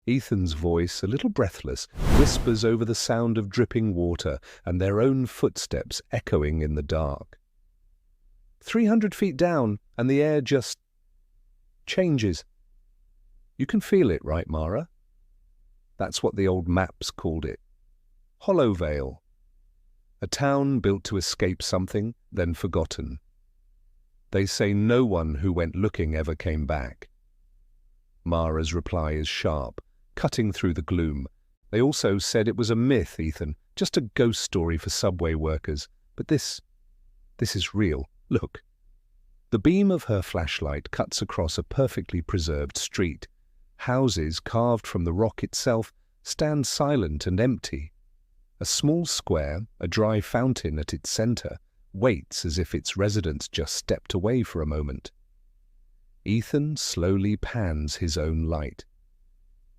Ethan's voice, a little breathless, whispers over the sound of dripping water and their own footsteps echoing in the dark. 300 feet down, and the air just changes. You can feel it, right, Mara? That's what the old maps called it. Hollow Vale. A town built to escape something, then forgotten. They say no one who went looking ever came back. Mara's reply is sharp, cutting through the gloom. They also said it was a myth, Ethan, just a ghost story for subway workers. But this is real. Look. The beam of her flashlight cuts across a perfectly preserved street. Houses carved from the rock itself stand silent and empty. A small square, a dry fountain at its center, waits as if its residents just stepped away for a moment. Ethan slowly pans his own light.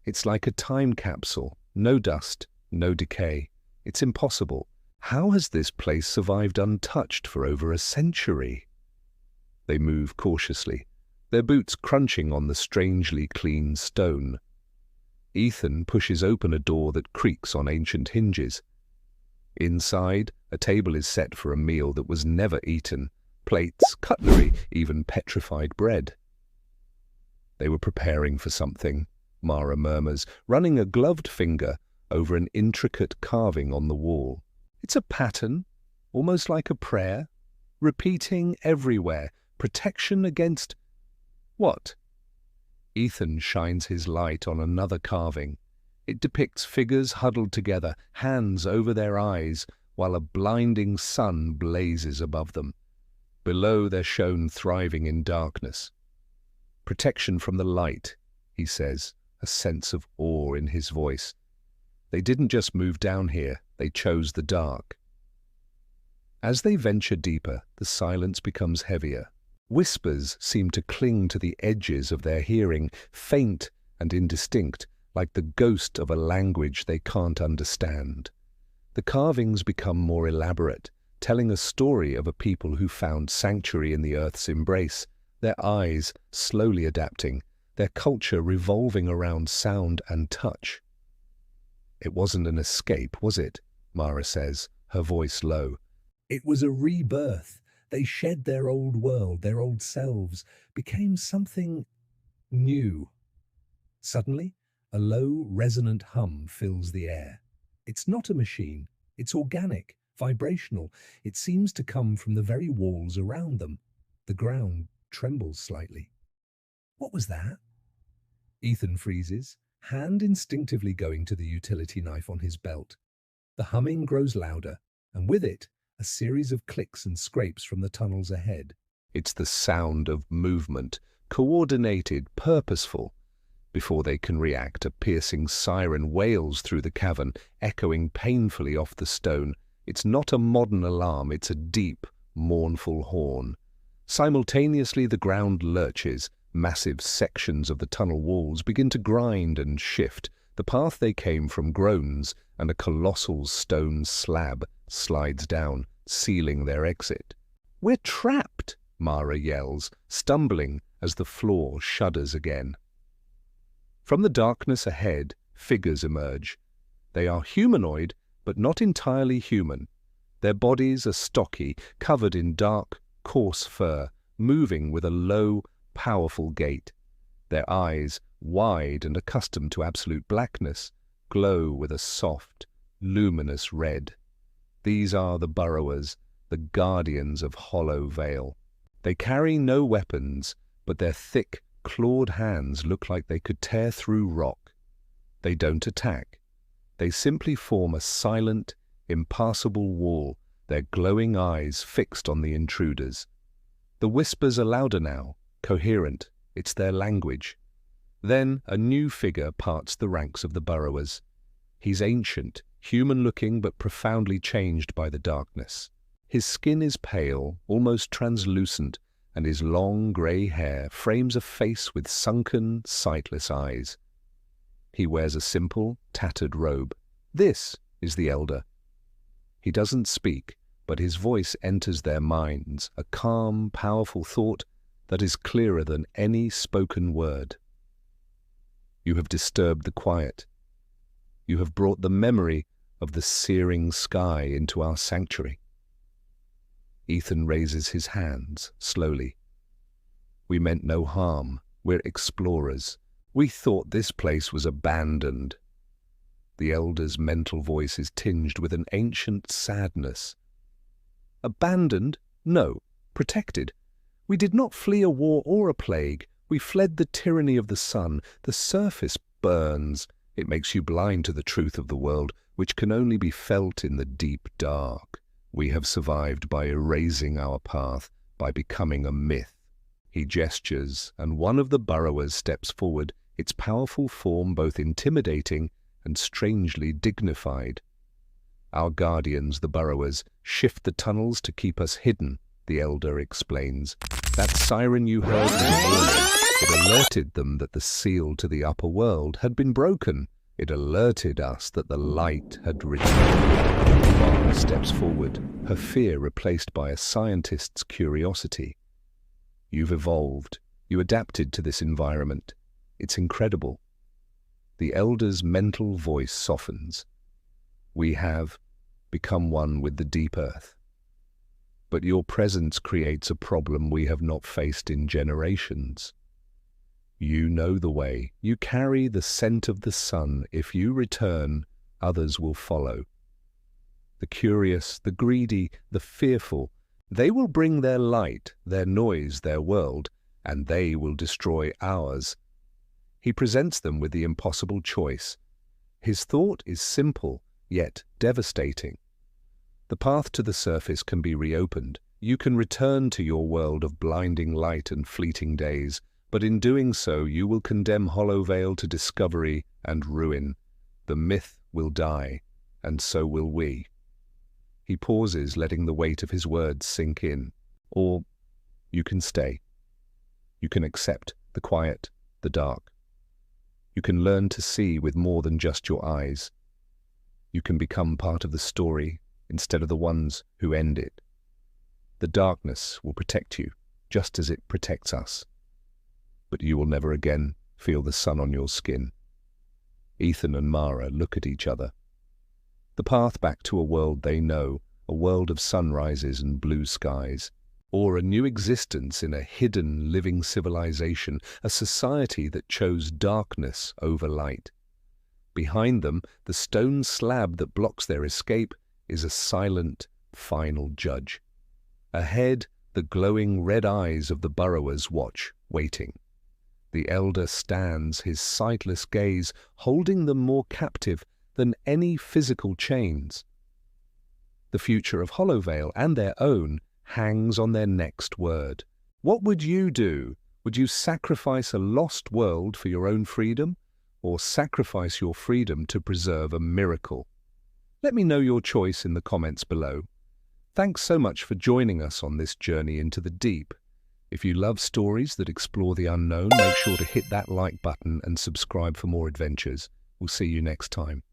It's like a time capsule, no dust, no decay. It's impossible. How has this place survived untouched for over a century? They move cautiously, their boots crunching on the strangely clean stone. Ethan pushes open a door that creaks on ancient hinges. Inside, a table is set for a meal that was never eaten, plates, cutlery, even petrified bread. They were preparing for something, Mara murmurs, running a gloved finger over an intricate carving on the wall. It's a pattern, almost like a prayer, repeating everywhere, protection against what? Ethan shines his light on another carving. It depicts figures huddled together, hands over their eyes, while a blinding sun blazes above them. Below they're shown thriving in darkness. Protection from the light, he says, a sense of awe in his voice. They didn't just move down here, they chose the dark. As they venture deeper, the silence becomes heavier. Whispers seem to cling to the edges of their hearing, faint and indistinct, like the ghost of a language they can't understand. The carvings become more elaborate, telling a story of a people who found sanctuary in the earth's embrace, their eyes slowly adapting, their culture revolving around sound and touch. It wasn't an escape, was it? Mara says, her voice low. It was a rebirth. They shed their old world, their old selves, became something new. Suddenly, a low, resonant hum fills the air. It's not a machine. It's organic, vibrational. It seems to come from the very walls around them. The ground trembles slightly. What was that? Ethan freezes, hand instinctively going to the utility knife on his belt. The humming grows louder, and with it, a series of clicks and scrapes from the tunnels ahead. It's the sound of movement, coordinated, purposeful. Before they can react, a piercing siren wails through the cavern, echoing painfully off the stone. It's not a modern alarm, it's a deep, mournful horn. Simultaneously, the ground lurches. Massive sections of the tunnel walls begin to grind and shift. The path they came from groans, and a colossal stone slab slides down, sealing their exit. "We're trapped!" Mara yells, stumbling as the floor shudders again. From the darkness ahead, figures emerge. They are humanoid, but not entirely human. Their bodies are stocky, covered in dark, coarse fur, moving with a low, powerful gait. Their eyes, wide and accustomed to absolute blackness, glow with a soft, luminous red. These are the burrowers, the guardians of Hollow Vale. They carry no weapons, but their thick, clawed hands look like they could tear through rock. They don't attack. They simply form a silent, impassable wall, their glowing eyes fixed on the intruders. The whispers are louder now, coherent. It's their language. Then a new figure parts the ranks of the burrowers. He's ancient, human-looking but profoundly changed by the darkness. His skin is pale, almost translucent, and his long grey hair frames a face with sunken, sightless eyes. He wears a simple, tattered robe. This is the elder. He doesn't speak, but his voice enters their minds, a calm, powerful thought that is clearer than any spoken word. You have disturbed the quiet. You have brought the memory of the searing sky into our sanctuary. Ethan raises his hands slowly. We meant no harm. We're explorers. We thought this place was abandoned. The elder's mental voice is tinged with an ancient sadness. Abandoned? No. Protected. We did not flee a war or a plague. We fled the tyranny of the sun. The surface burns. It makes you blind to the truth of the world, which can only be felt in the deep dark. We have survived by erasing our path, by becoming a myth. He gestures, and one of the burrowers steps forward, its powerful form both intimidating and strangely dignified. Our guardians, the burrowers, shift the tunnels to keep us hidden, the elder explains. That siren you heard was a warning. It alerted them that the seal to the upper world had been broken. It alerted us that the light had returned. Mara steps forward, her fear replaced by a scientist's curiosity. You've evolved. You adapted to this environment. It's incredible. The elder's mental voice softens. We have become one with the deep earth. But your presence creates a problem we have not faced in generations. You know the way. You carry the scent of the sun. If you return, others will follow. The curious, the greedy, the fearful, they will bring their light, their noise, their world, and they will destroy ours. He presents them with the impossible choice. His thought is simple, yet devastating. The path to the surface can be reopened. You can return to your world of blinding light and fleeting days, but in doing so you will condemn Hollowvale to discovery and ruin. The myth will die, and so will we. He pauses, letting the weight of his words sink in. Or you can stay. You can accept the quiet, the dark. You can learn to see with more than just your eyes. You can become part of the story instead of the ones who end it. The darkness will protect you, just as it protects us. But you will never again feel the sun on your skin. Ethan and Mara look at each other. The path back to a world they know, a world of sunrises and blue skies, or a new existence in a hidden living civilization, a society that chose darkness over light. Behind them, the stone slab that blocks their escape is a silent, final judge. Ahead, the glowing red eyes of the burrowers watch, waiting. The elder stands, his sightless gaze holding them more captive than any physical chains. The future of Hollowvale and their own hangs on their next word. What would you do? Would you sacrifice a lost world for your own freedom, or sacrifice your freedom to preserve a miracle? Let me know your choice in the comments below. Thanks so much for joining us on this journey into the deep. If you love stories that explore the unknown, make sure to hit that like button and subscribe for more adventures. We'll see you next time.